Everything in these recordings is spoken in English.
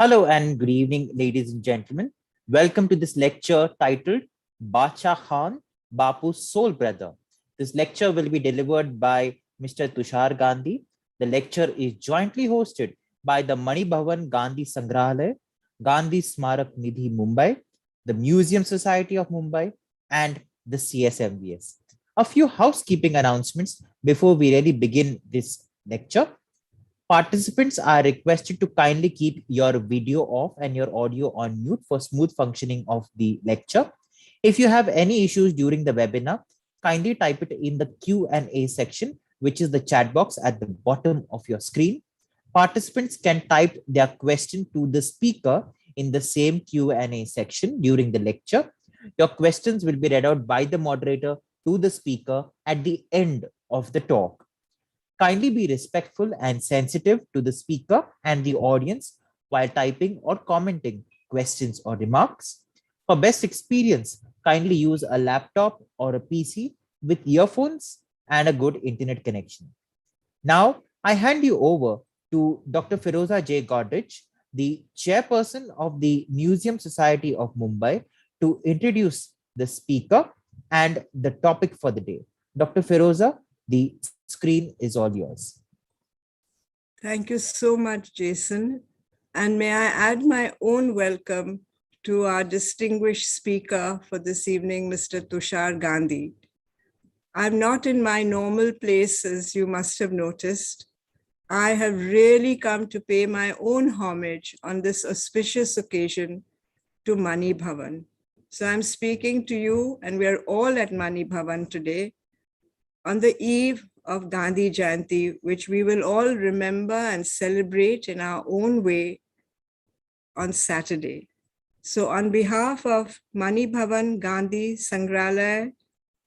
Hello and good evening, ladies and gentlemen. Welcome to this lecture titled Badshah Khan, Bapu's Soul Brother. This lecture will be delivered by Mr. Tushar Gandhi. The lecture is jointly hosted by the Mani Bhavan Gandhi Sangrahalaya, Gandhi Smarak Nidhi Mumbai, the Museum Society of Mumbai, and the CSMVS. A few housekeeping announcements before we really begin this lecture. Participants are requested to kindly keep your video off and your audio on mute for smooth functioning of the lecture. If you have any issues during the webinar, kindly type it in the Q&A section, which is the chat box at the bottom of your screen. Participants can type their question to the speaker in the same Q&A section during the lecture. Your questions will be read out by the moderator to the speaker at the end of the talk. Kindly be respectful and sensitive to the speaker and the audience while typing or commenting questions or remarks. For best experience, kindly use a laptop or a PC with earphones and a good internet connection. Now, I hand you over to Dr. Firoza J. Godrej, the chairperson of the Museum Society of Mumbai, to introduce the speaker and the topic for the day. Dr. Firoza, the screen is all yours. Thank you so much, Jason. And may I add my own welcome to our distinguished speaker for this evening, Mr. Tushar Gandhi. I'm not in my normal place, as you must have noticed. I have really come to pay my own homage on this auspicious occasion to Mani Bhavan. So I'm speaking to you, and we are all at Mani Bhavan today on the eve of Gandhi Jayanti, which we will all remember and celebrate in our own way on Saturday. So on behalf of Mani Bhavan Gandhi Sangrahalaya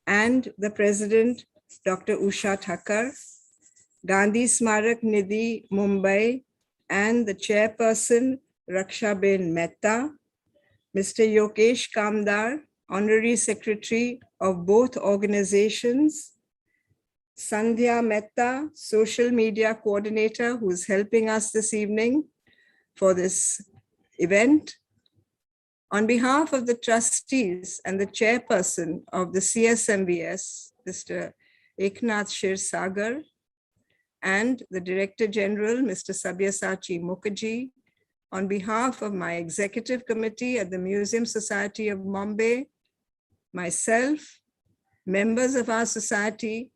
and the President, Dr. Usha Thakur, Gandhi Smarak Nidhi Mumbai, and the Chairperson, Rakshaben Mehta, Mr. Yokesh Kamdar, Honorary Secretary of both organizations, Sandhya Mehta, social media coordinator, who's helping us this evening for this event. On behalf of the trustees and the chairperson of the CSMVS, Mr. Eknath Shirsagar, and the Director General, Mr. Sabyasachi Mukherjee, on behalf of my executive committee at the Museum Society of Mumbai, myself, members of our society,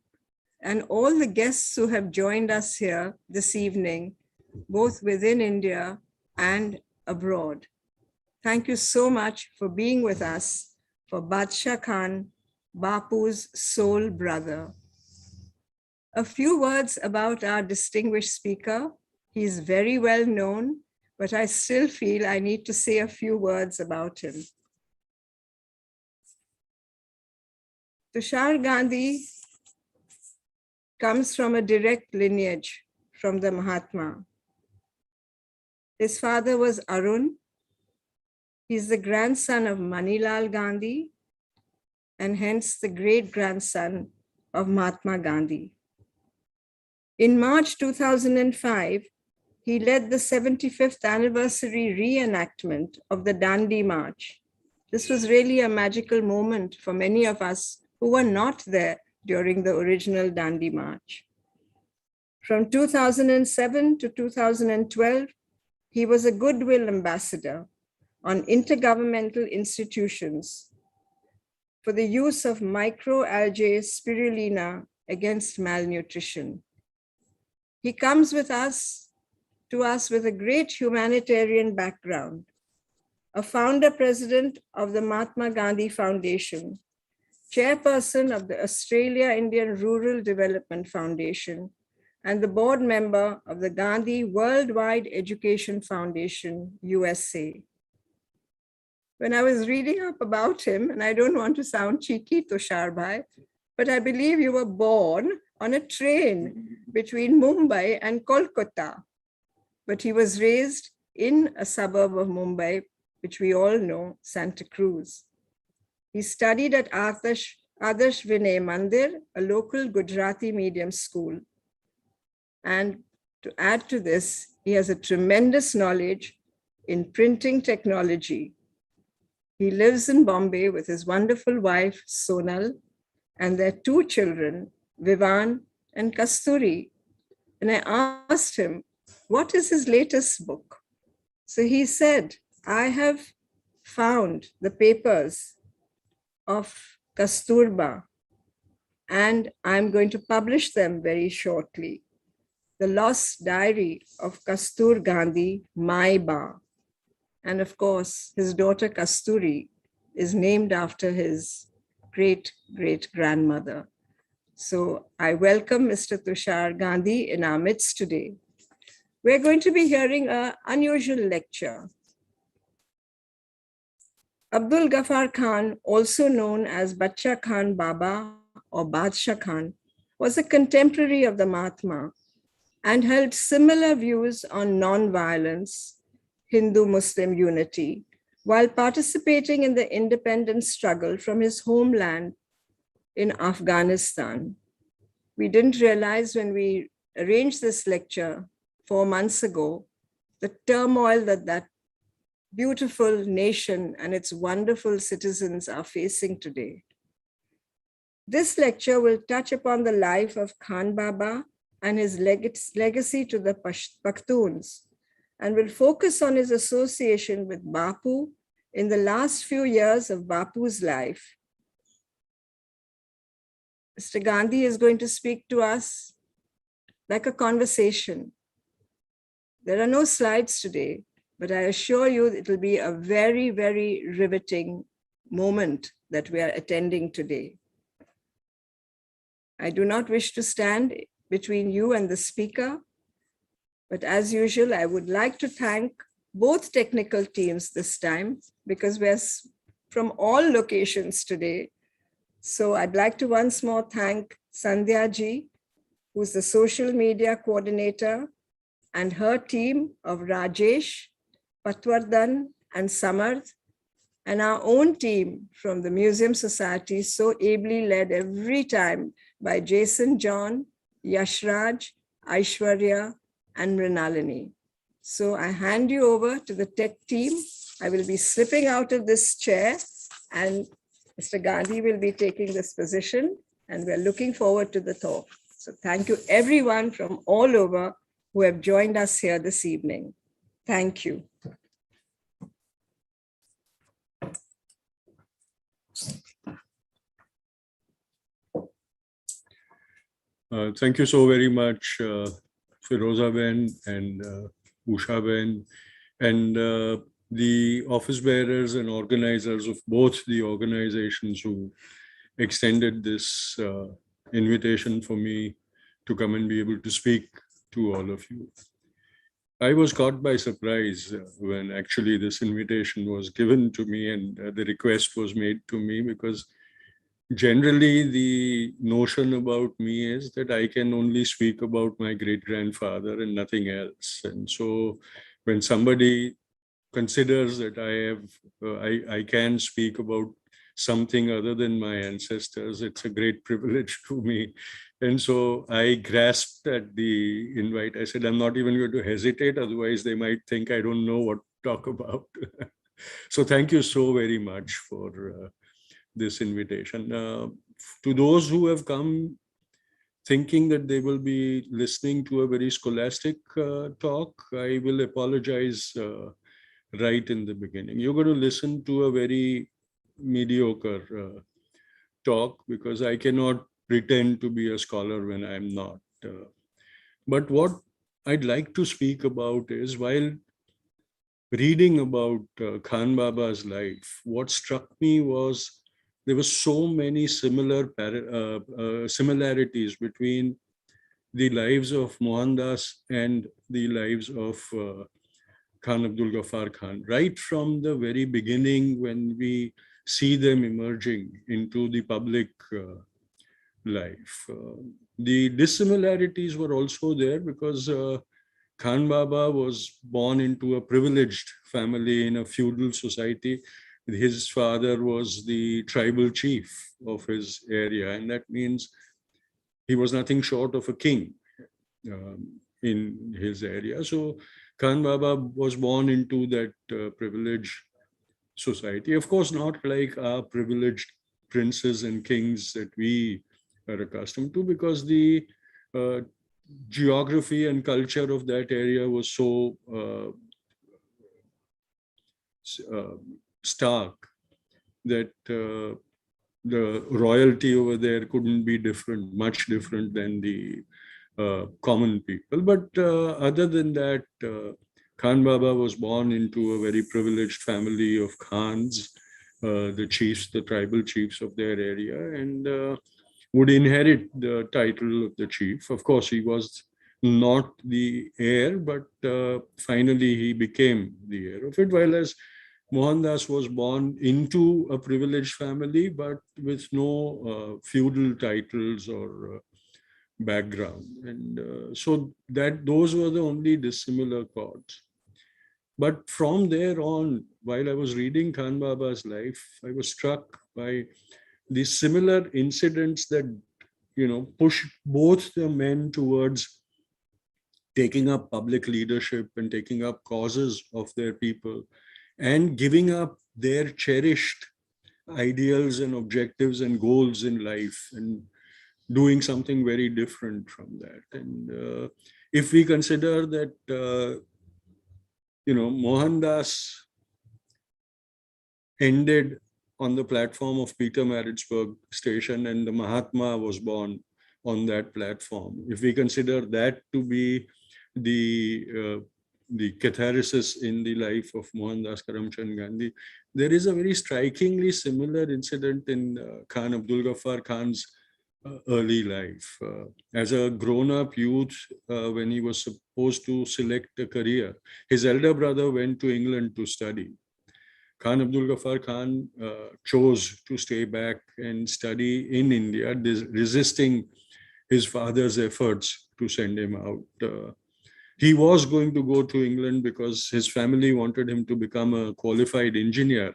and all the guests who have joined us here this evening, both within India and abroad. Thank you so much for being with us for Badshah Khan, Bapu's soul brother. A few words about our distinguished speaker. He is very well known, but I still feel I need to say a few words about him. Tushar Gandhi comes from a direct lineage from the Mahatma. His father was Arun. He's the grandson of Manilal Gandhi and hence the great-grandson of Mahatma Gandhi. In March 2005, he led the 75th anniversary reenactment of the Dandi March. This was really a magical moment for many of us who were not there during the original Dandi March. From 2007 to 2012, he was a goodwill ambassador on intergovernmental institutions for the use of microalgae spirulina against malnutrition. He comes to us with a great humanitarian background, a founder president of the Mahatma Gandhi Foundation, chairperson of the Australia Indian Rural Development Foundation, and the board member of the Gandhi Worldwide Education Foundation, USA. When I was reading up about him, and I don't want to sound cheeky, Tushar Bhai, but I believe you were born on a train between Mumbai and Kolkata. But he was raised in a suburb of Mumbai, which we all know, Santa Cruz. He studied at Adarsh Vinay Mandir, a local Gujarati medium school. And to add to this, he has a tremendous knowledge in printing technology. He lives in Bombay with his wonderful wife, Sonal, and their two children, Vivan and Kasturi. And I asked him, what is his latest book? So he said, I have found the papers of Kasturba, and I'm going to publish them very shortly. The Lost Diary of Kastur Gandhi, My Ba. And of course, his daughter Kasturi is named after his great-great-grandmother. So I welcome Mr. Tushar Gandhi in our midst today. We're going to be hearing an unusual lecture. Abdul Ghaffar Khan, also known as Badshah Khan Baba or Badshah Khan, was a contemporary of the Mahatma and held similar views on non-violence, Hindu-Muslim unity, while participating in the independence struggle from his homeland in Afghanistan. We didn't realize when we arranged this lecture 4 months ago, the turmoil that beautiful nation and its wonderful citizens are facing today. This lecture will touch upon the life of Khan Baba and his legacy to the Pashtuns, and will focus on his association with Bapu in the last few years of Bapu's life. Mr. Gandhi is going to speak to us like a conversation. There are no slides today, but I assure you it will be a very, very riveting moment that we are attending today. I do not wish to stand between you and the speaker, but as usual, I would like to thank both technical teams this time because we're from all locations today. So I'd like to once more thank Sandhya ji, who's the social media coordinator, and her team of Rajesh, Patwardhan, and Samarth, and our own team from the Museum Society, so ably led every time by Jason John, Yashraj, Aishwarya, and Mrinalini. So I hand you over to the tech team. I will be slipping out of this chair and Mr. Gandhi will be taking this position, and we're looking forward to the talk. So thank you everyone from all over who have joined us here this evening. Thank you. Thank you so very much, Firoza Ben and Usha Ben, and the office bearers and organizers of both the organizations who extended this invitation for me to come and be able to speak to all of you. I was caught by surprise when actually this invitation was given to me and the request was made to me, because generally the notion about me is that I can only speak about my great-grandfather and nothing else. And so when somebody considers that I can speak about something other than my ancestors, it's a great privilege to me. And so I grasped at the invite. I said, I'm not even going to hesitate, otherwise they might think I don't know what to talk about. So thank you so very much for this invitation. To those who have come thinking that they will be listening to a very scholastic talk, I will apologize right in the beginning. You're going to listen to a very mediocre talk, because I cannot pretend to be a scholar when I'm not. But what I'd like to speak about is, while reading about Khan Baba's life, what struck me was there were so many similarities between the lives of Mohandas and the lives of Khan Abdul Ghaffar Khan, right from the very beginning when we see them emerging into the public life. The dissimilarities were also there because Khan Baba was born into a privileged family in a feudal society. His father was the tribal chief of his area, and that means he was nothing short of a king in his area. So Khan Baba was born into that privileged society. Of course, not like our privileged princes and kings that we are accustomed to, because the uh, geography and culture of that area was so stark that the royalty over there couldn't be different, much different than the common people. But other than that, Khan Baba was born into a very privileged family of Khans, the chiefs, the tribal chiefs of their area, and would inherit the title of the chief. Of course, he was not the heir, but finally he became the heir of it, while as Mohandas was born into a privileged family, but with no feudal titles or background. And so that those were the only dissimilar chords. But from there on, while I was reading Khan Baba's life, I was struck by the similar incidents that, push both the men towards taking up public leadership and taking up causes of their people and giving up their cherished ideals and objectives and goals in life and doing something very different from that. And if we consider that, Mohandas ended on the platform of Petermaritzburg station and the Mahatma was born on that platform. If we consider that to be the catharsis in the life of Mohandas Karamchand Gandhi, there is a very strikingly similar incident in Khan Abdul Ghaffar Khan's early life. As a grown-up youth, when he was supposed to select a career, his elder brother went to England to study. Khan Abdul Ghaffar Khan chose to stay back and study in India, resisting his father's efforts to send him out. He was going to go to England because his family wanted him to become a qualified engineer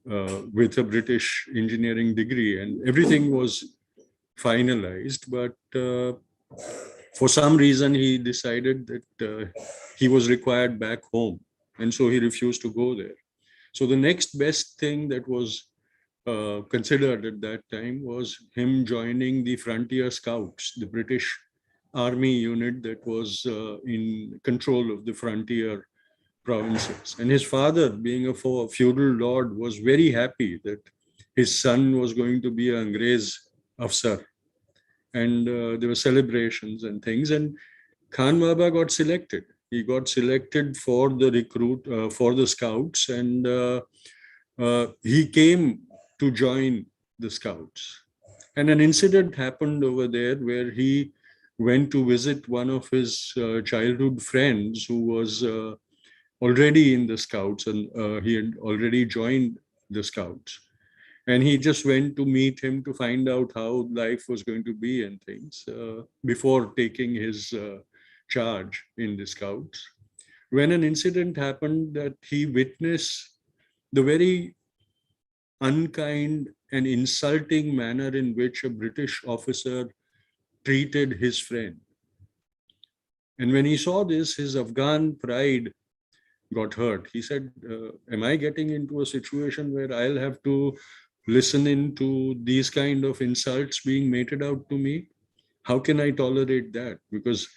with a British engineering degree, and everything was finalized. But for some reason, he decided that he was required back home, and so he refused to go there. So the next best thing that was considered at that time was him joining the Frontier Scouts, the British army unit that was in control of the frontier provinces. And his father, being a feudal lord, was very happy that his son was going to be an Angrez Afsar. And there were celebrations and things. And Khan Baba got selected. He got selected for the scouts, and he came to join the scouts. And an incident happened over there where he went to visit one of his childhood friends who was already in the scouts, and he had already joined the scouts. And he just went to meet him to find out how life was going to be and things before taking his charge in the scouts. When an incident happened that he witnessed the very unkind and insulting manner in which a British officer treated his friend. And when he saw this, his Afghan pride got hurt. He said, am I getting into a situation where I'll have to listen into these kind of insults being meted out to me? How can I tolerate that? Because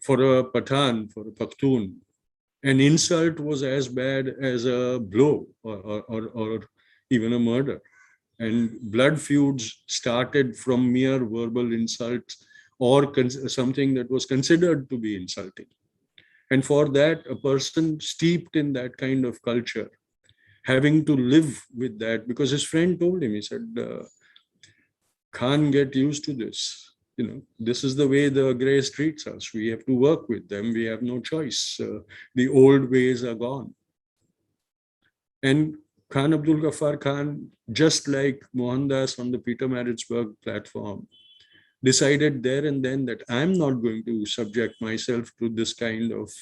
for a Pathan, for a Pakhtun, an insult was as bad as a blow or even a murder. And blood feuds started from mere verbal insults or something that was considered to be insulting. And for that, a person steeped in that kind of culture, having to live with that, because his friend told him, he said, can't get used to this. This is the way the Greys treats us. We have to work with them. We have no choice. The old ways are gone. And Khan Abdul Ghaffar Khan, just like Mohandas on the Petermaritzburg platform, decided there and then that I'm not going to subject myself to this kind of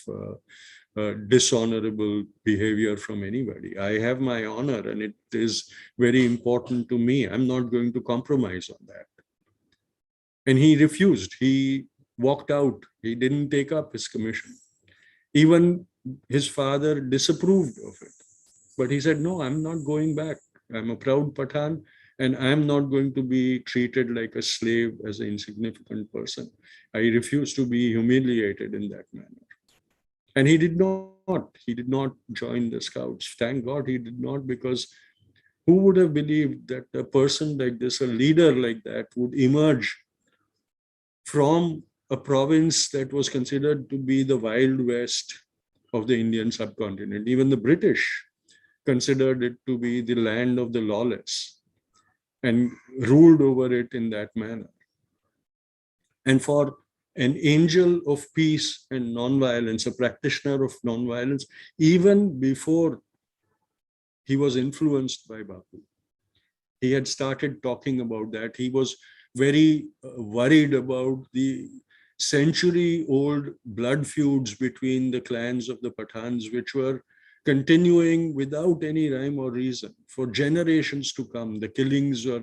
dishonorable behavior from anybody. I have my honor and it is very important to me. I'm not going to compromise on that. And he refused. He walked out. He didn't take up his commission. Even his father disapproved of it. But he said, no, I'm not going back. I'm a proud Pathan, and I'm not going to be treated like a slave as an insignificant person. I refuse to be humiliated in that manner. And he did not. He did not join the scouts. Thank God he did not, because who would have believed that a person like this, a leader like that, would emerge from a province that was considered to be the Wild West of the Indian subcontinent. Even the British considered it to be the land of the lawless and ruled over it in that manner. And for an angel of peace and nonviolence, a practitioner of nonviolence, even before he was influenced by Bapu, he had started talking about that. He was very worried about the century-old blood feuds between the clans of the Pathans, which were continuing without any rhyme or reason for generations to come. The killings were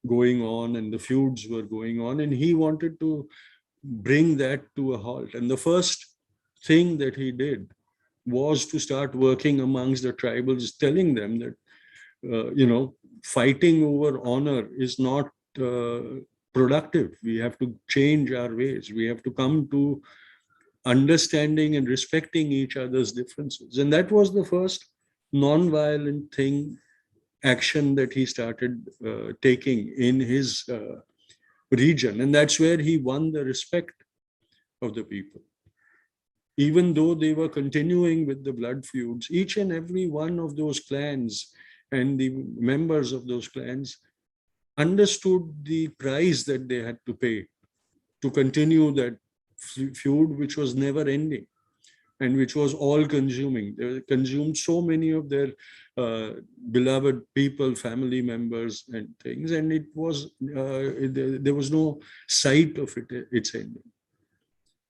going on and the feuds were going on, and he wanted to bring that to a halt. And the first thing that he did was to start working amongst the tribals, telling them that, fighting over honor is not productive. We have to change our ways. We have to come to understanding and respecting each other's differences. And that was the first non-violent action that he started taking in his region. And that's where he won the respect of the people. Even though they were continuing with the blood feuds, each and every one of those clans and the members of those clans understood the price that they had to pay to continue that feud, which was never ending and which was all consuming. They consumed so many of their beloved people, family members and things, and it was there was no sight of its ending.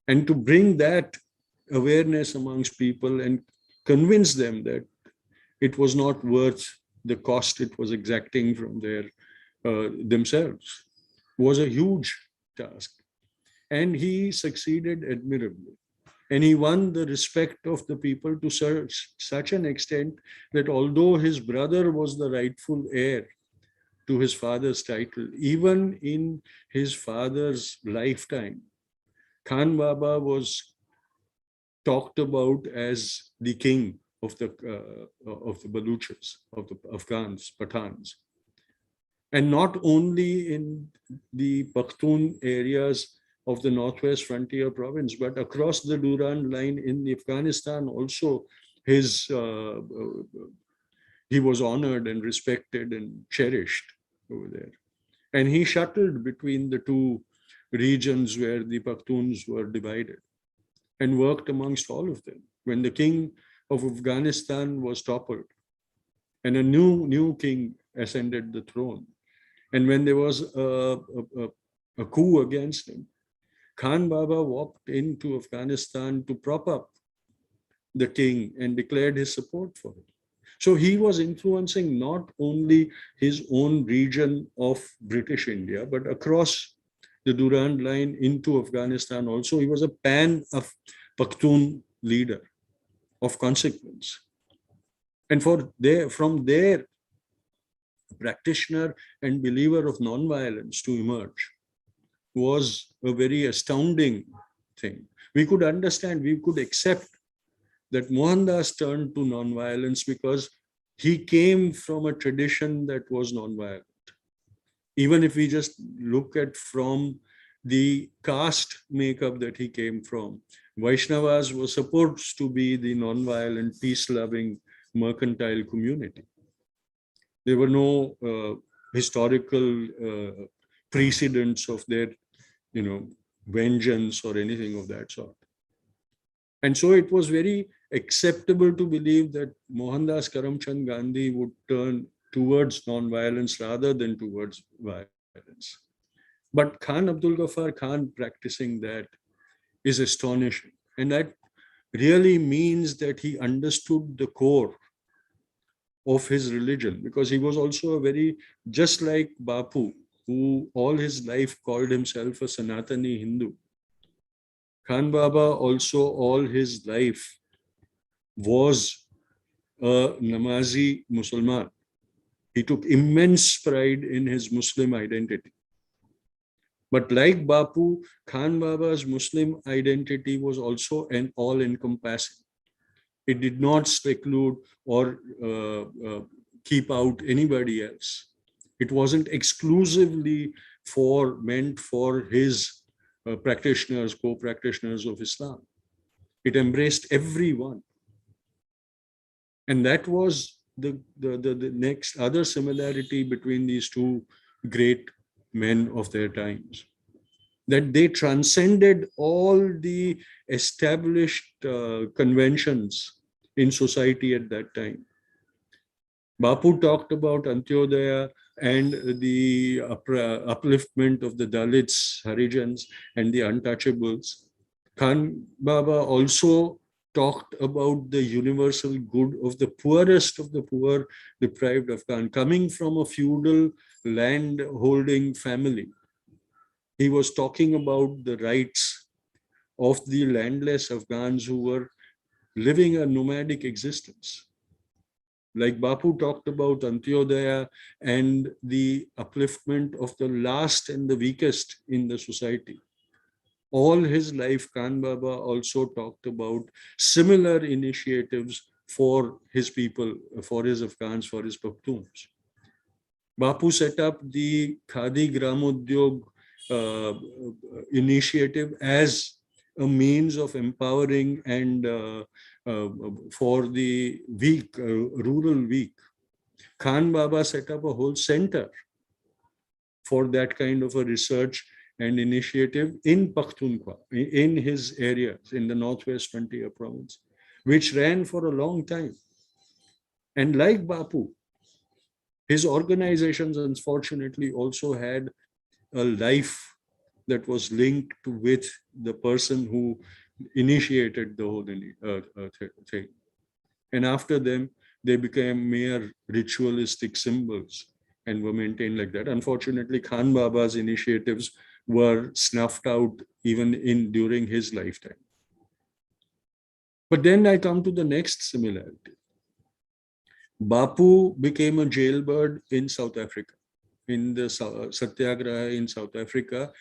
And to bring that awareness amongst people and convince them that it was not worth the cost it was exacting from themselves was a huge task. And he succeeded admirably. And he won the respect of the people to such an extent that although his brother was the rightful heir to his father's title, even in his father's lifetime, Khan Baba was talked about as the king of the Baluchis, of the Afghans, Pathans. And not only in the Pakhtun areas of the northwest frontier province, but across the Durand line in Afghanistan also, he was honored and respected and cherished over there. And he shuttled between the two regions where the Pakhtuns were divided and worked amongst all of them. When the king of Afghanistan was toppled and a new king ascended the throne, and when there was a coup against him, Khan Baba walked into Afghanistan to prop up the king and declared his support for him. So he was influencing not only his own region of British India, but across the Durand line into Afghanistan also. He was a pan-Pakhtun leader of consequence. And from there, practitioner and believer of non-violence to emerge was a very astounding thing. We could understand, we could accept that Mohandas turned to non-violence because he came from a tradition that was non-violent. Even if we just look at from the caste makeup that he came from, Vaishnavas were supposed to be the non-violent, peace-loving, mercantile community. There were no historical precedents of their, vengeance or anything of that sort. And so it was very acceptable to believe that Mohandas Karamchand Gandhi would turn towards non-violence rather than towards violence. But Khan Abdul Ghaffar Khan practicing that is astonishing. And that really means that he understood the core of his religion, because he was also just like Bapu, who all his life called himself a Sanatani Hindu. Khan Baba also all his life was a Namazi Muslim. He took immense pride in his Muslim identity. But like Bapu, Khan Baba's Muslim identity was also an all-encompassing. It did not seclude or keep out anybody else. It wasn't exclusively meant for his practitioners, co-practitioners of Islam. It embraced everyone. And that was the next other similarity between these two great men of their times, that they transcended all the established conventions in society at that time. Bapu talked about Antyodaya and the upliftment of the Dalits, Harijans, and the untouchables. Khan Baba also talked about the universal good of the poorest of the poor, deprived Afghan, coming from a feudal land holding family. He was talking about the rights of the landless Afghans who were living a nomadic existence. Like Bapu talked about Antyodaya and the upliftment of the last and the weakest in the society. All his life, Khan Baba also talked about similar initiatives for his people, for his Afghans, for his Pakhtuns. Bapu set up the Khadi Gramodyog initiative as a means of empowering and for the weak, rural weak. Khan Baba set up a whole center for that kind of a research and initiative in Pakhtunkhwa, in his areas, in the northwest frontier province, which ran for a long time. And like Bapu, his organizations unfortunately also had a life that was linked with the person who initiated the whole thing. And after them, they became mere ritualistic symbols and were maintained like that. Unfortunately, Khan Baba's initiatives were snuffed out even during his lifetime. But then I come to the next similarity. Bapu became a jailbird in South Africa. In the Satyagraha in South Africa,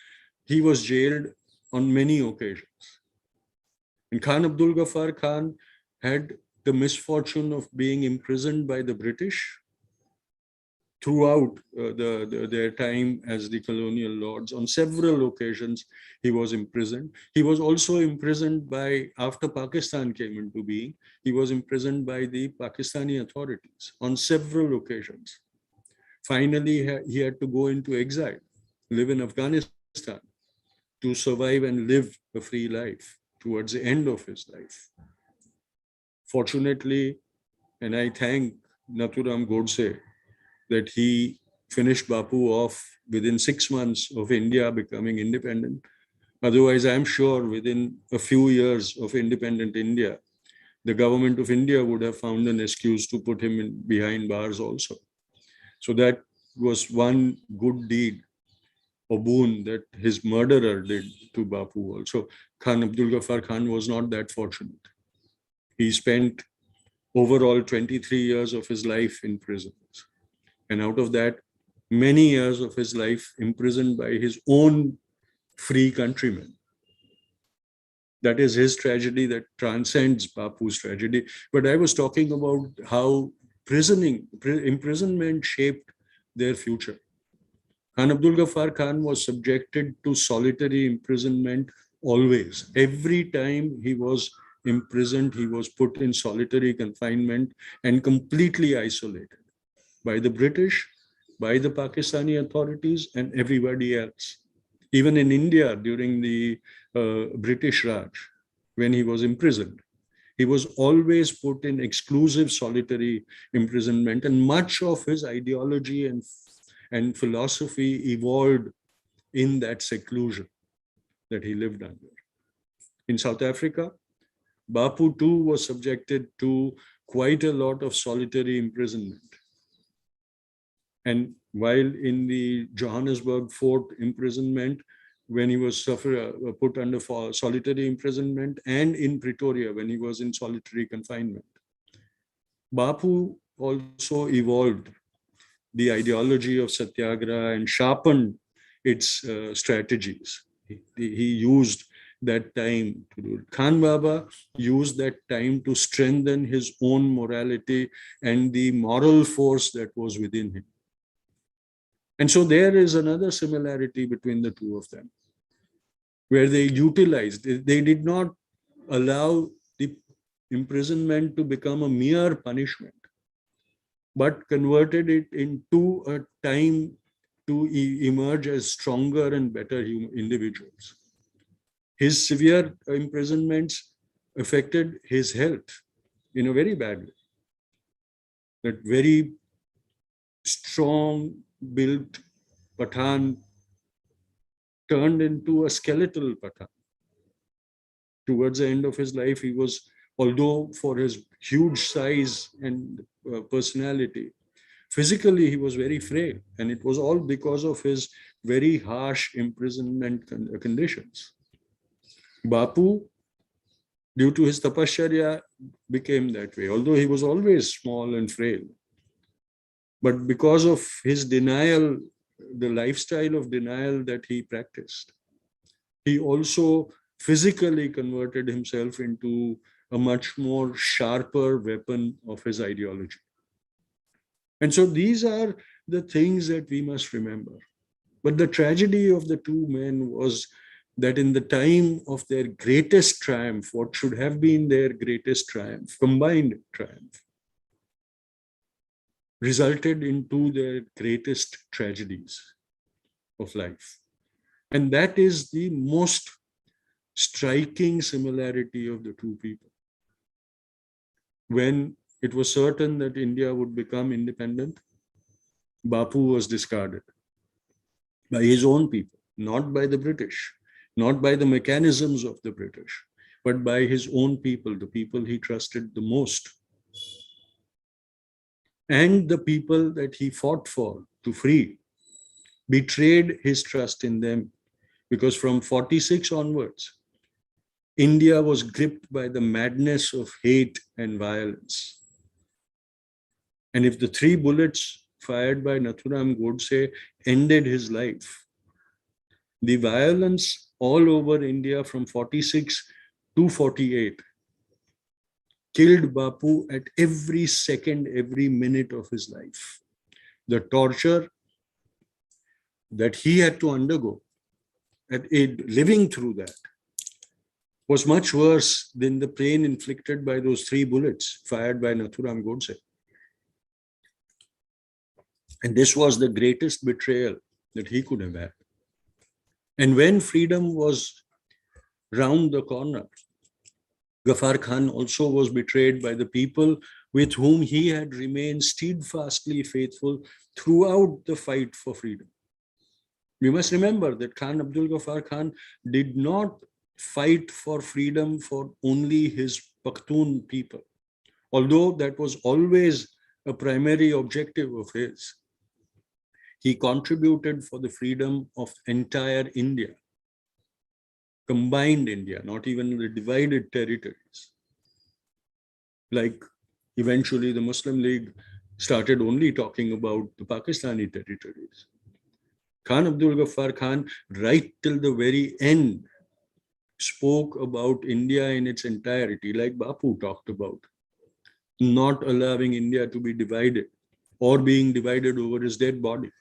he was jailed on many occasions. And Khan Abdul Ghaffar Khan had the misfortune of being imprisoned by the British throughout their time as the colonial lords. On several occasions, he was imprisoned. He was also imprisoned after Pakistan came into being, he was imprisoned by the Pakistani authorities on several occasions. Finally, he had to go into exile, live in Afghanistan to survive and live a free life towards the end of his life. Fortunately, and I thank Nathuram Godse that he finished Bapu off within 6 months of India becoming independent. Otherwise, I'm sure within a few years of independent India, the government of India would have found an excuse to put him behind bars also. So that was one good deed or boon that his murderer did to Bapu also. Khan Abdul Ghaffar Khan was not that fortunate. He spent overall 23 years of his life in prisons. And out of that, many years of his life imprisoned by his own free countrymen. That is his tragedy that transcends Bapu's tragedy. But I was talking about how imprisonment shaped their future. Khan Abdul Ghaffar Khan was subjected to solitary imprisonment always. Every time he was imprisoned, he was put in solitary confinement and completely isolated by the British, by the Pakistani authorities, and everybody else. Even in India during the British Raj, when he was imprisoned, he was always put in exclusive solitary imprisonment, and much of his ideology and philosophy evolved in that seclusion that he lived under. In South Africa, Bapu too was subjected to quite a lot of solitary imprisonment. And while in the Johannesburg fort imprisonment, when he was put under solitary imprisonment, and in Pretoria when he was in solitary confinement. Bapu also evolved the ideology of Satyagraha and sharpened its strategies. He used that time to do it. Khan Baba used that time to strengthen his own morality and the moral force that was within him. And so there is another similarity between the two of them, where they utilized, they did not allow the imprisonment to become a mere punishment, but converted it into a time to emerge as stronger and better individuals. His severe imprisonments affected his health in a very bad way. That very strong built Pathan turned into a skeletal Pathan. Towards the end of his life, he was, although for his huge size and personality, physically he was very frail, and it was all because of his very harsh imprisonment conditions. Bapu, due to his tapasya, became that way, although he was always small and frail. But because of his denial, the lifestyle of denial that he practiced, he also physically converted himself into a much more sharper weapon of his ideology. And so these are the things that we must remember. But the tragedy of the two men was that in the time of their greatest triumph, what should have been their greatest triumph, combined triumph, resulted into their greatest tragedies of life. And that is the most striking similarity of the two people. When it was certain that India would become independent, Bapu was discarded by his own people, not by the British, not by the mechanisms of the British, but by his own people, the people he trusted the most, and the people that he fought for to free, betrayed his trust in them, because from 46 onwards, India was gripped by the madness of hate and violence. And if the 3 bullets fired by Nathuram Godse ended his life, the violence all over India from 46 to 48 killed Bapu at every second, every minute of his life. The torture that he had to undergo living through that was much worse than the pain inflicted by those 3 bullets fired by Nathuram Godse. And this was the greatest betrayal that he could have had. And when freedom was round the corner, Ghaffar Khan also was betrayed by the people with whom he had remained steadfastly faithful throughout the fight for freedom. We must remember that Khan Abdul Ghaffar Khan did not fight for freedom for only his Pakhtun people, although that was always a primary objective of his. He contributed for the freedom of entire India, combined India, not even the divided territories. Like eventually the Muslim League started only talking about the Pakistani territories. Khan Abdul Ghaffar Khan, right till the very end, spoke about India in its entirety, like Bapu talked about, not allowing India to be divided or being divided over his dead body.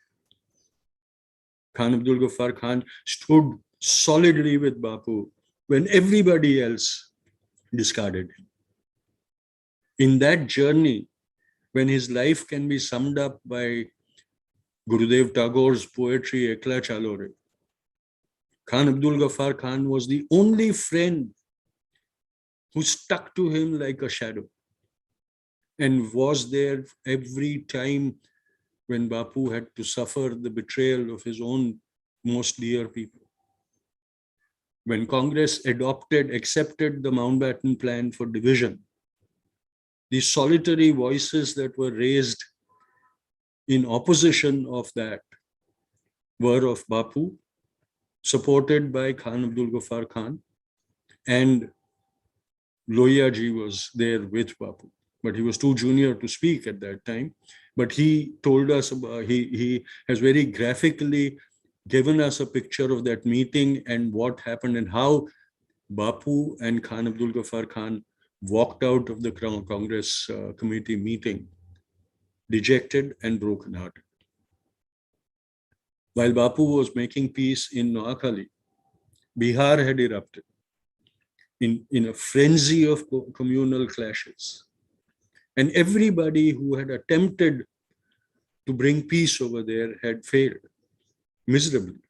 Khan Abdul Ghaffar Khan stood solidly with Bapu when everybody else discarded him. In that journey, when his life can be summed up by Gurudev Tagore's poetry, Ekla Chalore, Khan Abdul Ghaffar Khan was the only friend who stuck to him like a shadow and was there every time when Bapu had to suffer the betrayal of his own most dear people. When Congress accepted the Mountbatten Plan for division, the solitary voices that were raised in opposition of that were of Bapu, supported by Khan Abdul Ghaffar Khan, and Lohiya ji was there with Bapu, but he was too junior to speak at that time. But he told us about, he has very graphically given us a picture of that meeting and what happened and how Bapu and Khan Abdul Ghaffar Khan walked out of the Congress committee meeting dejected and brokenhearted. While Bapu was making peace in Noakhali, Bihar had erupted in a frenzy of communal clashes. And everybody who had attempted to bring peace over there had failed miserably.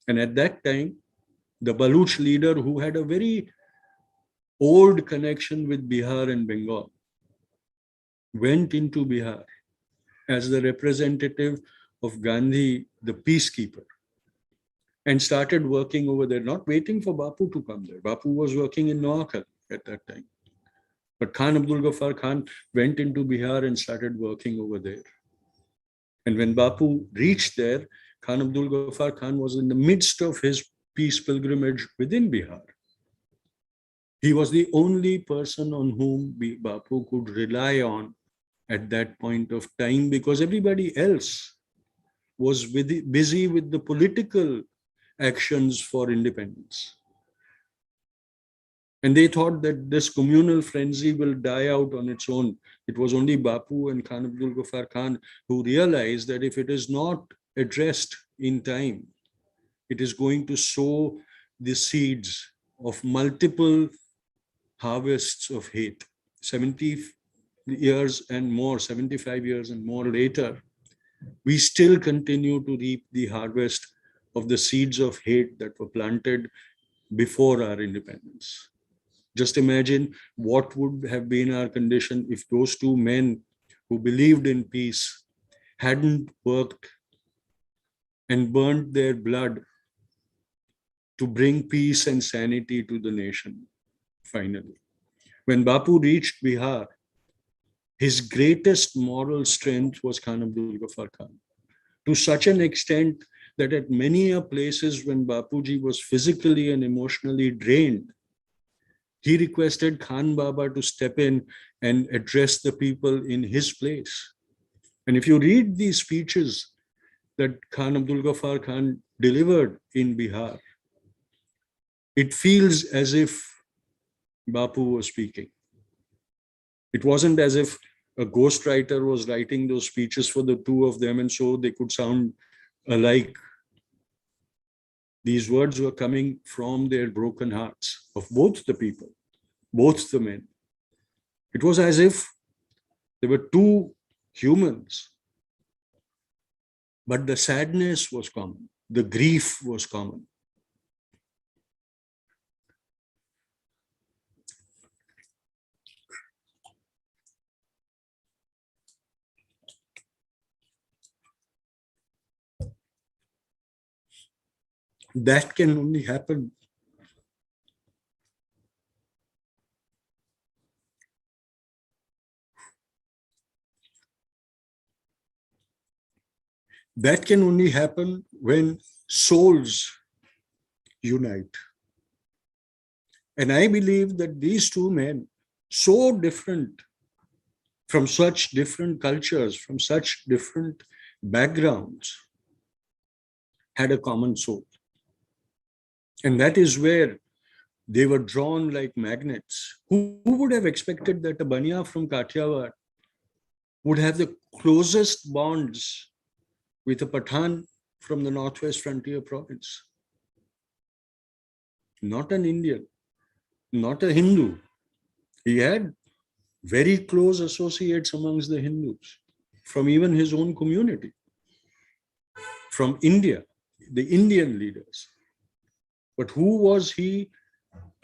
And at that time, the Baluch leader, who had a very old connection with Bihar and Bengal, went into Bihar as the representative of Gandhi, the peacekeeper, and started working over there, not waiting for Bapu to come there. Bapu was working in Noakhali at that time. But Khan Abdul Ghaffar Khan went into Bihar and started working over there. And when Bapu reached there, Khan Abdul Ghaffar Khan was in the midst of his peace pilgrimage within Bihar. He was the only person on whom Bapu could rely on at that point of time, because everybody else was busy with the political actions for independence. And they thought that this communal frenzy will die out on its own. It was only Bapu and Khan Abdul Ghaffar Khan who realized that if it is not addressed in time, it is going to sow the seeds of multiple harvests of hate. 70 years and more, 75 years and more later, we still continue to reap the harvest of the seeds of hate that were planted before our independence. Just imagine what would have been our condition if those two men who believed in peace hadn't worked and burnt their blood to bring peace and sanity to the nation, finally. When Bapu reached Bihar, his greatest moral strength was Khan Abdul Ghaffar Khan, to such an extent that at many places when Bapuji was physically and emotionally drained, he requested Khan Baba to step in and address the people in his place. And if you read these speeches that Khan Abdul Ghaffar Khan delivered in Bihar, it feels as if Bapu was speaking. It wasn't as if a ghostwriter was writing those speeches for the two of them and so they could sound alike. These words were coming from their broken hearts of both the people, both the men. It was as if there were two humans, but the sadness was common, the grief was common. That can only happen when souls unite. And I believe that these two men, so different, from such different cultures, from such different backgrounds, had a common soul. And that is where they were drawn like magnets. Who would have expected that a Bania from Kathiawar would have the closest bonds with a Pathan from the Northwest Frontier Province? Not an Indian, not a Hindu. He had very close associates amongst the Hindus, from even his own community, from India, the Indian leaders. But who was he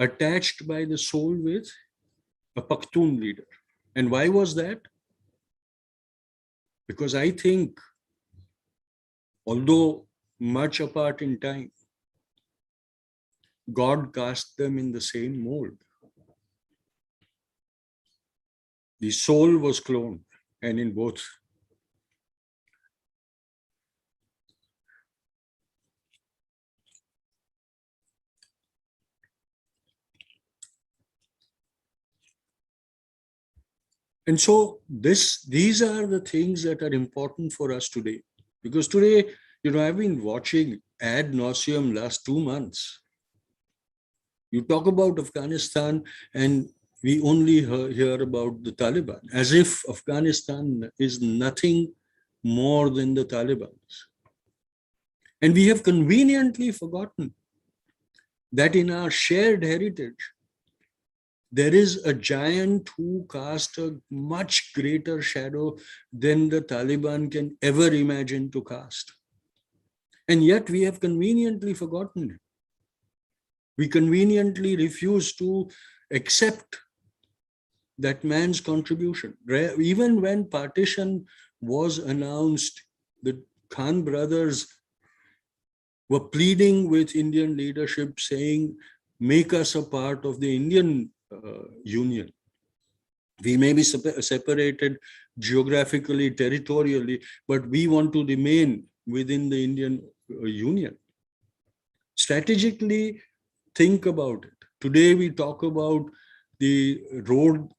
attached by the soul with? A Pakhtun leader. And why was that? Because I think, although much apart in time, God cast them in the same mold. The soul was cloned, and in both. And so these are the things that are important for us today. Because today, I've been watching ad nauseum last 2 months. You talk about Afghanistan and we only hear about the Taliban, as if Afghanistan is nothing more than the Taliban. And we have conveniently forgotten that in our shared heritage, there is a giant who cast a much greater shadow than the Taliban can ever imagine to cast. And yet we have conveniently forgotten it. We conveniently refuse to accept that man's contribution. Even when partition was announced, the Khan brothers were pleading with Indian leadership saying, make us a part of the Indian Union. We may be separated geographically, territorially, but we want to remain within the Indian Union. Strategically, think about it. Today we talk about the road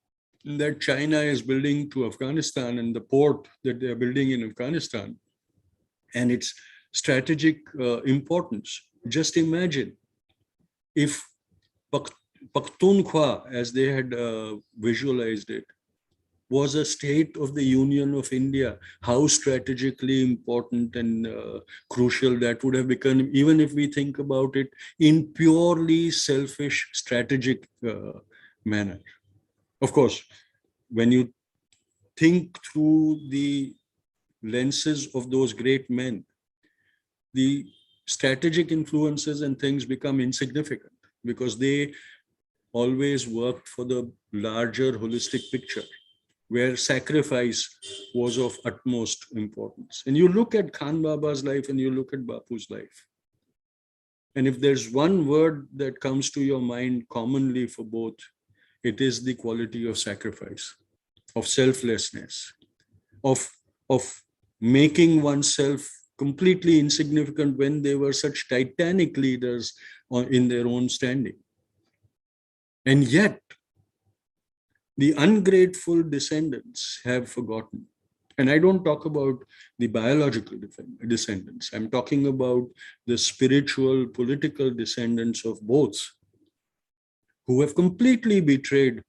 that China is building to Afghanistan and the port that they are building in Afghanistan and its strategic importance. Just imagine if Pakhtunkhwa, as they had visualized it, was a state of the Union of India, how strategically important and crucial that would have become, even if we think about it in purely selfish strategic manner. Of course, when you think through the lenses of those great men, the strategic influences and things become insignificant because they always worked for the larger holistic picture where sacrifice was of utmost importance. And you look at Khan Baba's life and you look at Bapu's life. And if there's one word that comes to your mind commonly for both, it is the quality of sacrifice, of selflessness, of making oneself completely insignificant when they were such titanic leaders in their own standing. And yet, the ungrateful descendants have forgotten. And I don't talk about the biological descendants. I'm talking about the spiritual, political descendants of both, who have completely betrayed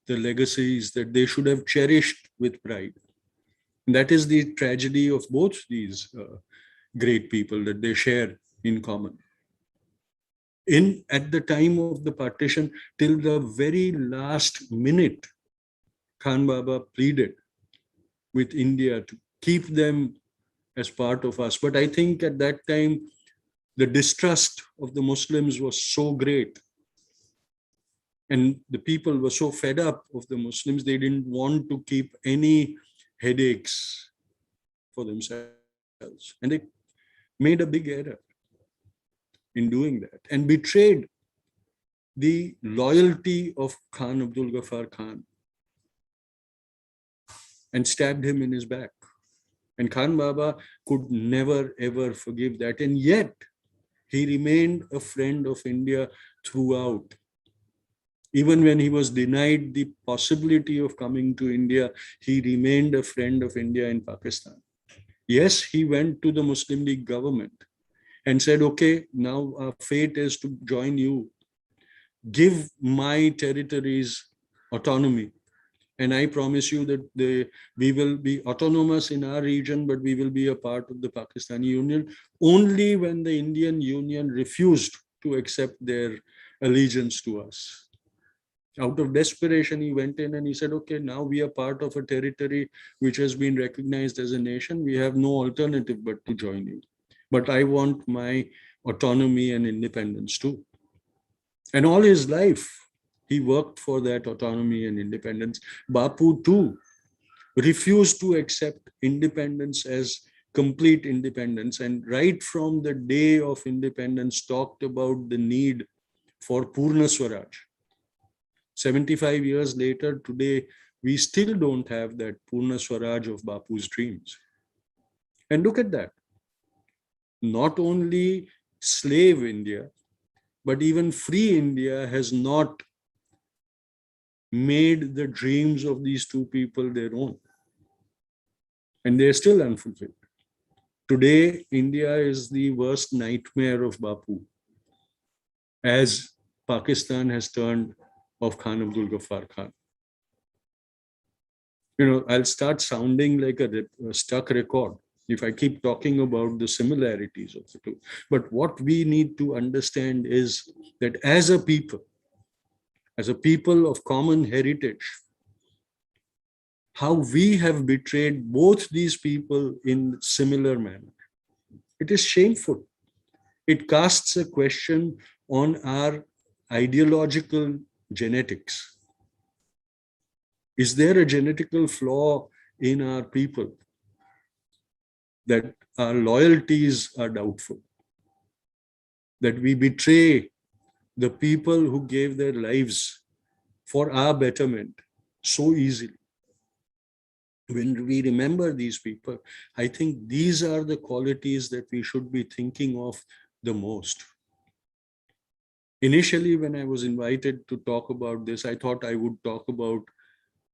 the legacies that they should have cherished with pride. And that is the tragedy of both these great people that they share in common. At the time of the partition, till the very last minute, Khan Baba pleaded with India to keep them as part of us. But I think at that time, the distrust of the Muslims was so great. And the people were so fed up of the Muslims, they didn't want to keep any headaches for themselves. And they made a big error in doing that and betrayed the loyalty of Khan Abdul Ghaffar Khan and stabbed him in his back. And Khan Baba could never ever forgive that. And yet he remained a friend of India throughout. Even when he was denied the possibility of coming to India, he remained a friend of India in Pakistan. Yes, he went to the Muslim League government and said, okay, now our fate is to join you. Give my territories autonomy. And I promise you that we will be autonomous in our region, but we will be a part of the Pakistani Union only when the Indian Union refused to accept their allegiance to us. Out of desperation, he went in and he said, okay, now we are part of a territory which has been recognized as a nation. We have no alternative but to join you. But I want my autonomy and independence too. And all his life, he worked for that autonomy and independence. Bapu too refused to accept independence as complete independence. And right from the day of independence, talked about the need for Purna Swaraj. 75 years later, today, we still don't have that Purna Swaraj of Bapu's dreams. And look at that. Not only slave India, but even free India has not made the dreams of these two people their own. And they're still unfulfilled. Today, India is the worst nightmare of Bapu, as Pakistan has turned of Khan Abdul Ghaffar Khan. I'll start sounding like a stuck record if I keep talking about the similarities of the two. But what we need to understand is that as a people of common heritage, how we have betrayed both these people in similar manner. It is shameful. It casts a question on our ideological genetics. Is there a genetical flaw in our people that our loyalties are doubtful, that we betray the people who gave their lives for our betterment so easily? When we remember these people, I think these are the qualities that we should be thinking of the most. Initially, when I was invited to talk about this, I thought I would talk about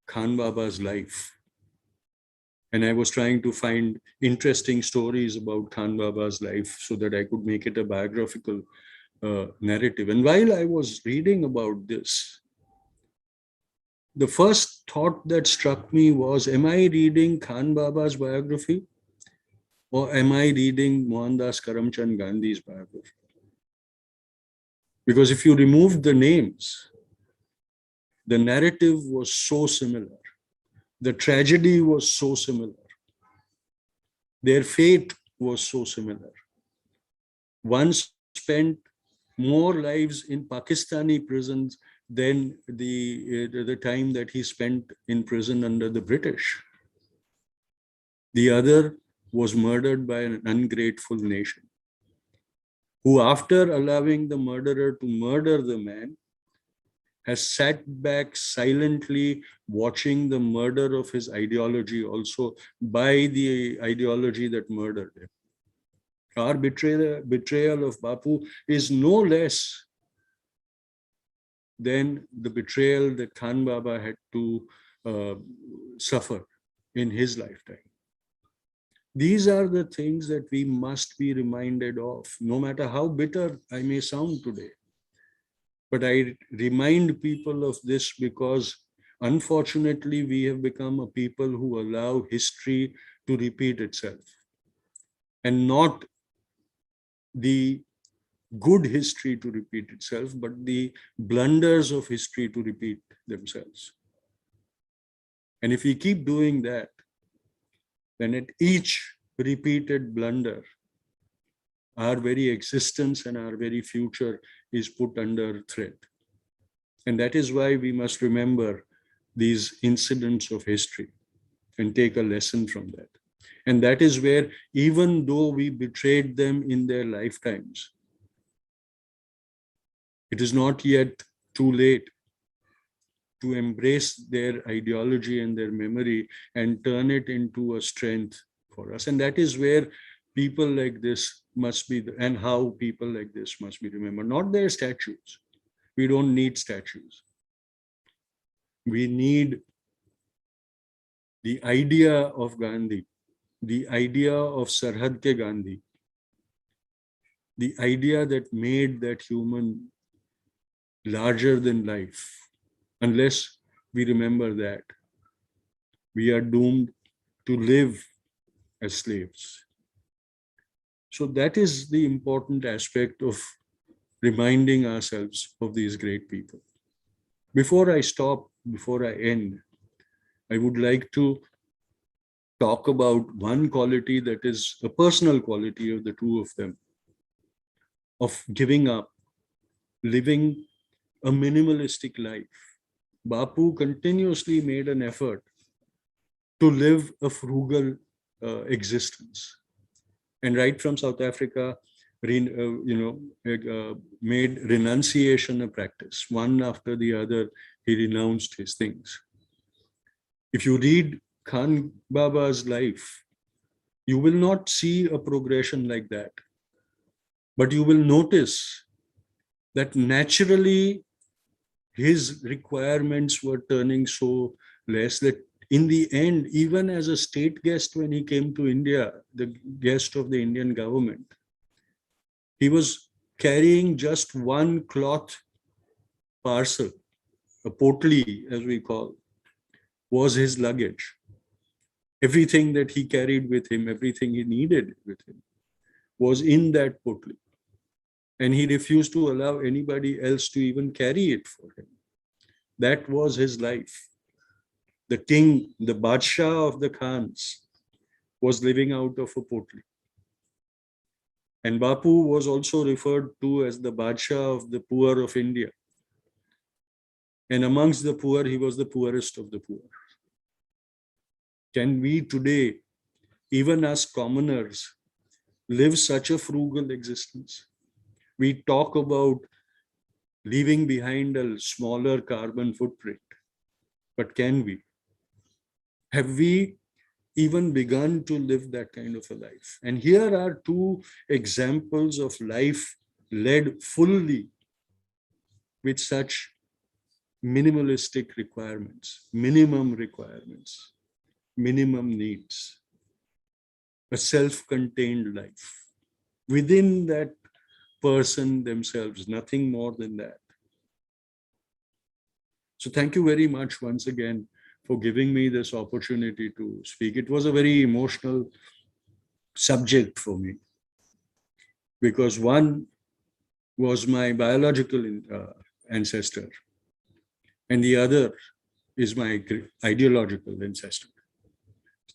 Khan Baba's life. And I was trying to find interesting stories about Khan Baba's life so that I could make it a biographical narrative. And while I was reading about this, the first thought that struck me was, am I reading Khan Baba's biography or am I reading Mohandas Karamchand Gandhi's biography? Because if you removed the names, the narrative was so similar. The tragedy was so similar. Their fate was so similar. One spent more lives in Pakistani prisons than the time that he spent in prison under the British. The other was murdered by an ungrateful nation, who, after allowing the murderer to murder the man, has sat back silently watching the murder of his ideology also by the ideology that murdered him. Our betrayal of Bapu is no less than the betrayal that Khan Baba had to suffer in his lifetime. These are the things that we must be reminded of, no matter how bitter I may sound today. But I remind people of this because, unfortunately, we have become a people who allow history to repeat itself, and not the good history to repeat itself, but the blunders of history to repeat themselves. And if we keep doing that, then at each repeated blunder, our very existence and our very future is put under threat. And that is why we must remember these incidents of history and take a lesson from that. And that is where, even though we betrayed them in their lifetimes, it is not yet too late to embrace their ideology and their memory and turn it into a strength for us. And that is where people like this must be, and how people like this must be remembered, not their statues. We don't need statues. We need the idea of Gandhi, the idea of Sarhad ke Gandhi, the idea that made that human larger than life. Unless we remember that, we are doomed to live as slaves. So that is the important aspect of reminding ourselves of these great people. Before I stop, before I end, I would like to talk about one quality that is a personal quality of the two of them, of giving up, living a minimalistic life. Bapu continuously made an effort to live a frugal existence. And right from South Africa, made renunciation a practice. One after the other, he renounced his things. If you read Khan Baba's life, you will not see a progression like that. But you will notice that naturally his requirements were turning so less that in the end, even as a state guest, when he came to India, the guest of the Indian government, he was carrying just one cloth parcel, a potli, as we call, was his luggage. Everything that he carried with him, everything he needed with him, was in that potli. And he refused to allow anybody else to even carry it for him. That was his life. The king, the Badshah of the Khans, was living out of a potli. And Bapu was also referred to as the Badshah of the poor of India. And amongst the poor, he was the poorest of the poor. Can we today, even as commoners, live such a frugal existence? We talk about leaving behind a smaller carbon footprint, but can we? Have we even begun to live that kind of a life? And here are two examples of life led fully with such minimalistic requirements, minimum needs, a self-contained life. Within that person themselves, nothing more than that. So thank you very much once again for giving me this opportunity to speak. It was a very emotional subject for me because one was my biological ancestor and the other is my ideological ancestor.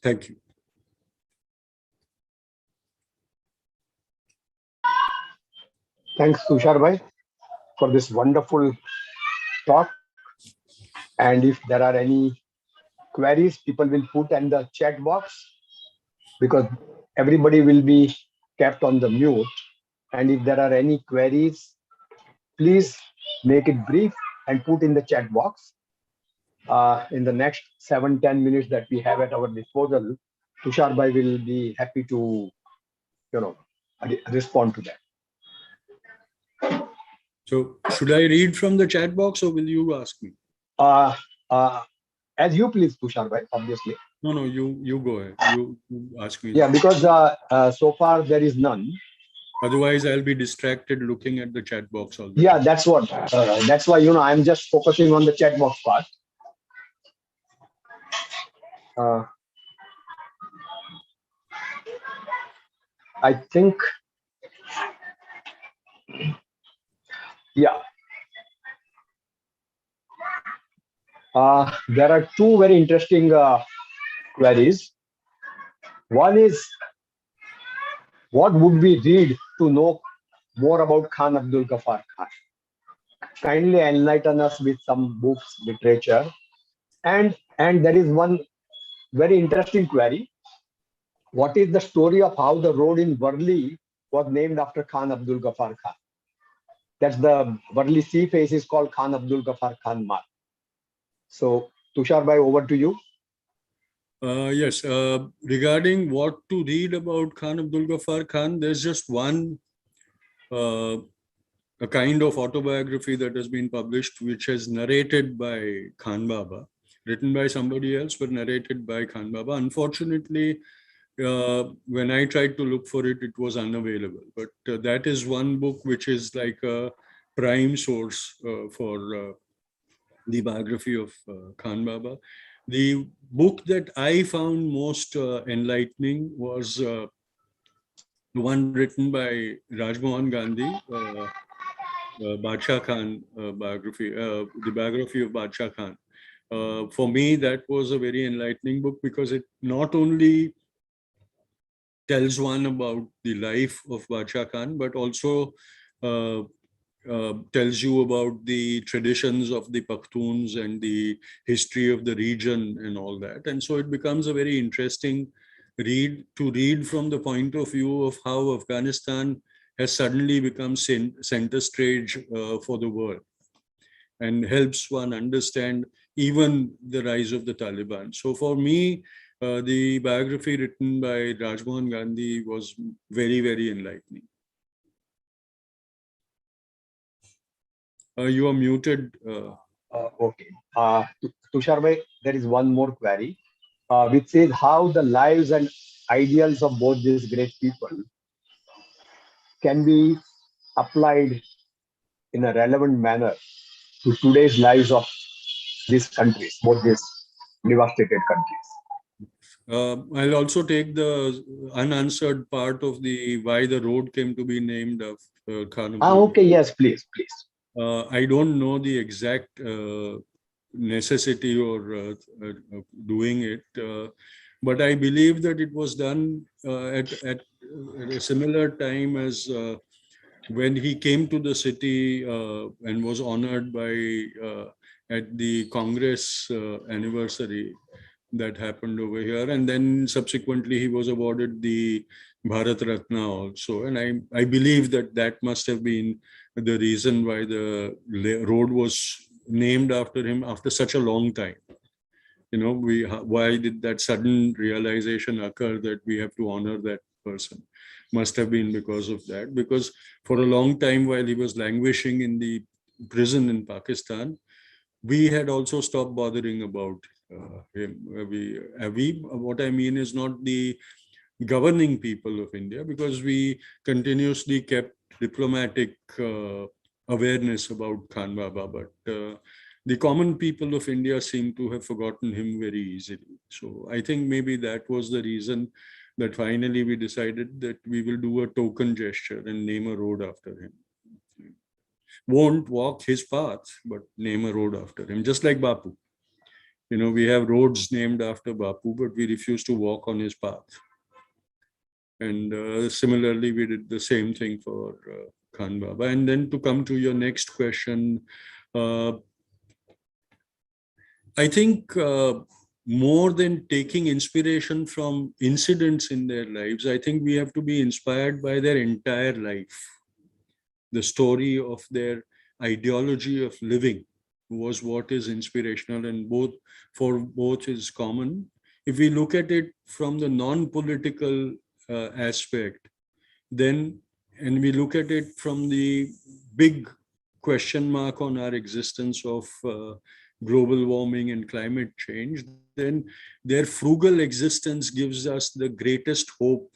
Thank you. Thanks, Tushar bhai, for this wonderful talk. And if there are any queries, people will put in the chat box because everybody will be kept on the mute. And if there are any queries, please make it brief and put in the chat box. In the next 7-10 minutes that we have at our disposal, Tushar bhai will be happy to, respond to that. So should I read from the chat box or will you ask me? As you please, Tushar bhai, obviously. No, you go ahead. You ask me. Yeah, because so far there is none. Otherwise, I'll be distracted looking at the chat box all the Yeah, time. that's what. That's why, I'm just focusing on the chat box part. I think, yeah. There are two very interesting queries. One is, what would we read to know more about Khan Abdul Ghaffar Khan? Kindly enlighten us with some books, literature. And there is one very interesting query. What is the story of how the road in Worli was named after Khan Abdul Ghaffar Khan? That's the Worli sea face is called Khan Abdul Ghaffar Khan Marg. So, Tushar bhai, over to you. Yes, regarding what to read about Khan Abdul Ghaffar Khan, there's just one a kind of autobiography that has been published, which is narrated by Khan Baba, written by somebody else, but narrated by Khan Baba. Unfortunately, when I tried to look for it, it was unavailable. But that is one book which is like a prime source for the biography of Khan Baba. The book that I found most enlightening was the one written by Raj Mohan Gandhi, Badshah Khan biography, the biography of Badshah Khan. For me, that was a very enlightening book because it not only tells one about the life of Badshah Khan, but also tells you about the traditions of the Pakhtuns and the history of the region and all that. And so it becomes a very interesting read to read from the point of view of how Afghanistan has suddenly become center stage for the world and helps one understand even the rise of the Taliban. So for me, the biography written by Raj Mohan Gandhi was very, very enlightening. You are muted, Okay. Tushar bhai, there is one more query, which says how the lives and ideals of both these great people can be applied in a relevant manner to today's lives of these countries, both these devastated countries. I'll also take the unanswered part of the why the road came to be named of Khan Abdul. Okay, yes, please, please. I don't know the exact necessity or doing it, but I believe that it was done at a similar time as when he came to the city and was honored by at the Congress anniversary that happened over here, and then subsequently he was awarded the Bharat Ratna also, and I believe that that must have been the reason why the road was named after him after such a long time. You know, why did that sudden realization occur that we have to honor that person? Must have been because of that, because for a long time while he was languishing in the prison in Pakistan, we had also stopped bothering about him. What I mean is not the governing people of India, because we continuously kept diplomatic awareness about Khan Baba, but the common people of India seem to have forgotten him very easily. So I think maybe that was the reason that finally we decided that we will do a token gesture and name a road after him. Won't walk his path, but name a road after him, just like Bapu. You know, we have roads named after Bapu, but we refuse to walk on his path. And similarly, we did the same thing for Khan Baba. And then to come to your next question, I think more than taking inspiration from incidents in their lives, I think we have to be inspired by their entire life. The story of their ideology of living was what is inspirational, and both is common. If we look at it from the non-political aspect, then, and we look at it from the big question mark on our existence of global warming and climate change, then their frugal existence gives us the greatest hope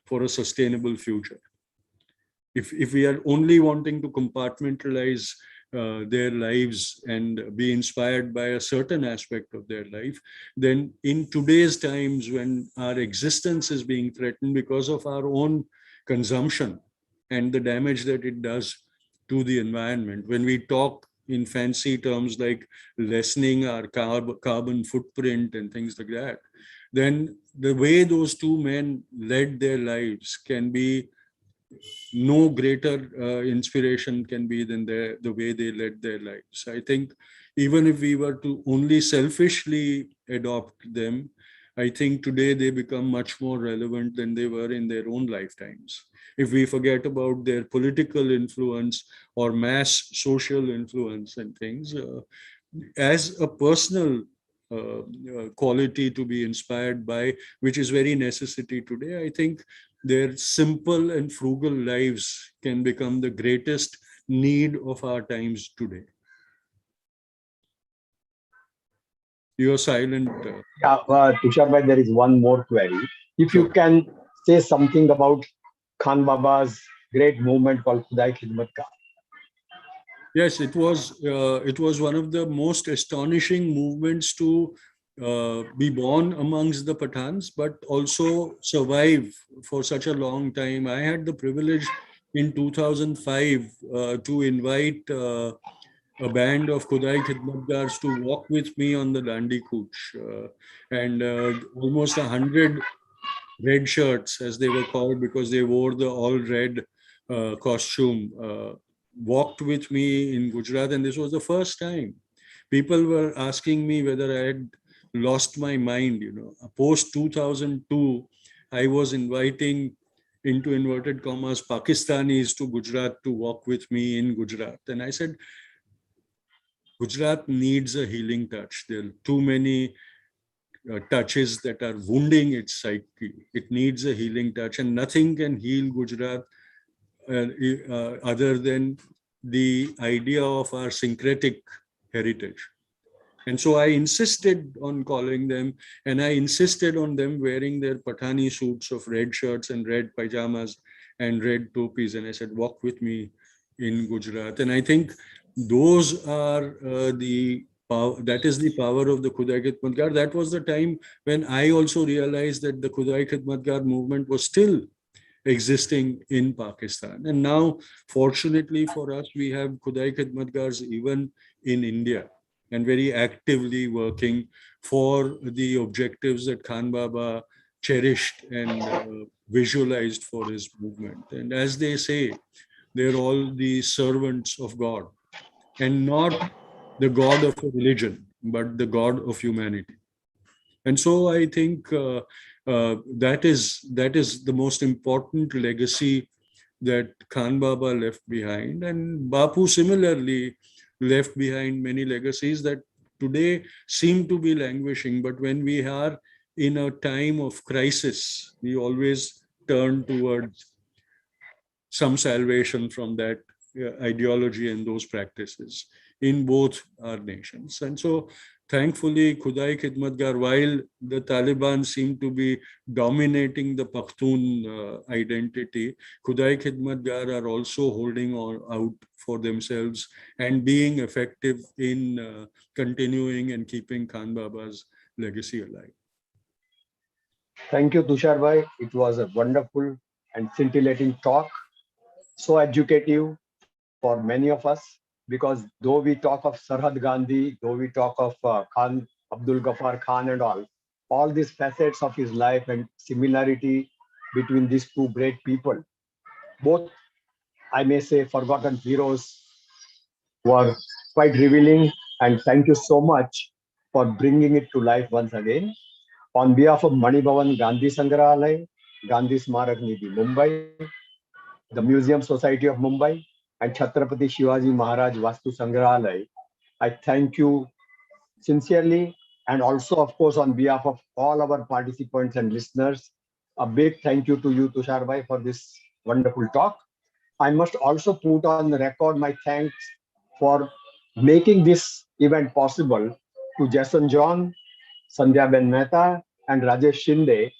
for a sustainable future. If we are only wanting to compartmentalize their lives and be inspired by a certain aspect of their life, then in today's times when our existence is being threatened because of our own consumption and the damage that it does to the environment, when we talk in fancy terms like lessening our carbon footprint and things like that, then the way those two men led their lives can be no greater inspiration can be than the way they led their lives. I think even if we were to only selfishly adopt them, I think today they become much more relevant than they were in their own lifetimes. If we forget about their political influence or mass social influence and things, as a personal quality to be inspired by, which is very necessity today, I think their simple and frugal lives can become the greatest need of our times today. You're silent. Yeah, Tushar bhai, there is one more query. If you Sure. can say something about Khan Baba's great movement called Khudai Khidmat Ka. Yes, it was one of the most astonishing movements to be born amongst the Pathans, but also survive for such a long time. I had the privilege in 2005 to invite a band of Khudai Khidmatgars to walk with me on the Dandi Kuch, and almost 100 red shirts, as they were called because they wore the all red costume, walked with me in Gujarat, and this was the first time. People were asking me whether I had lost my mind. You know, post 2002, I was inviting, into inverted commas, Pakistanis to Gujarat to walk with me in Gujarat, and I said, Gujarat needs a healing touch. There are too many touches that are wounding its psyche. It needs a healing touch, and nothing can heal Gujarat other than the idea of our syncretic heritage. And so I insisted on calling them, and I insisted on them wearing their Pathani suits of red shirts and red pajamas and red topis. And I said, walk with me in Gujarat. And I think those are the power, that is the power of the Khudai Khidmatgar. That was the time when I also realized that the Khudai Khidmatgar movement was still existing in Pakistan. And now, fortunately for us, we have Khudai Khidmatgars even in India, and very actively working for the objectives that Khan Baba cherished and visualized for his movement. And as they say, they're all the servants of God, and not the God of a religion, but the God of humanity. And so I think that is the most important legacy that Khan Baba left behind. And Bapu similarly left behind many legacies that today seem to be languishing. But when we are in a time of crisis, we always turn towards some salvation from that ideology and those practices in both our nations. And so thankfully, Khudai Khidmatgar, while the Taliban seem to be dominating the Pakhtun identity, Khudai Khidmatgar are also holding out for themselves and being effective in continuing and keeping Khan Baba's legacy alive. Thank you, Tushar bhai. It was a wonderful and scintillating talk, so educative for many of us, because though we talk of Sarhad Gandhi, though we talk of Khan, Abdul Ghaffar Khan and all these facets of his life and similarity between these two great people, both, I may say, forgotten heroes, were quite revealing. And thank you so much for bringing it to life once again. On behalf of Mani Bhavan Gandhi Sangrahalaya, Gandhi Smarak Nidhi, Mumbai, the Museum Society of Mumbai, and Chhatrapati Shivaji Maharaj Vastu Sangrahalaya, I thank you sincerely. And also, of course, on behalf of all our participants and listeners, a big thank you to you, Tushar bhai, for this wonderful talk. I must also put on the record my thanks for making this event possible to Jason John, Sandhya Ben Mehta, and Rajesh Shinde,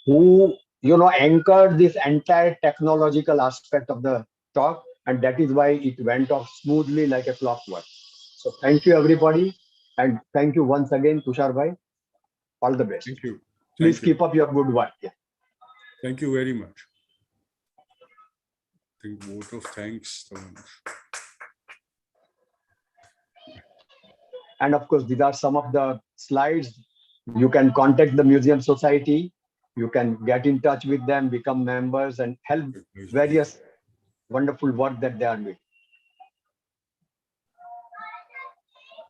who anchored this entire technological aspect of the talk, and that is why it went off smoothly like a clockwork. So thank you, everybody, and thank you once again, Tushar bhai. All the best. Thank you. Please Thank you. keep up your good work. Yeah. Thank you very much. I think vote of thanks, Taman. And of course, these are some of the slides. You can contact the Museum Society. You can get in touch with them, become members, and help various wonderful work that they are doing.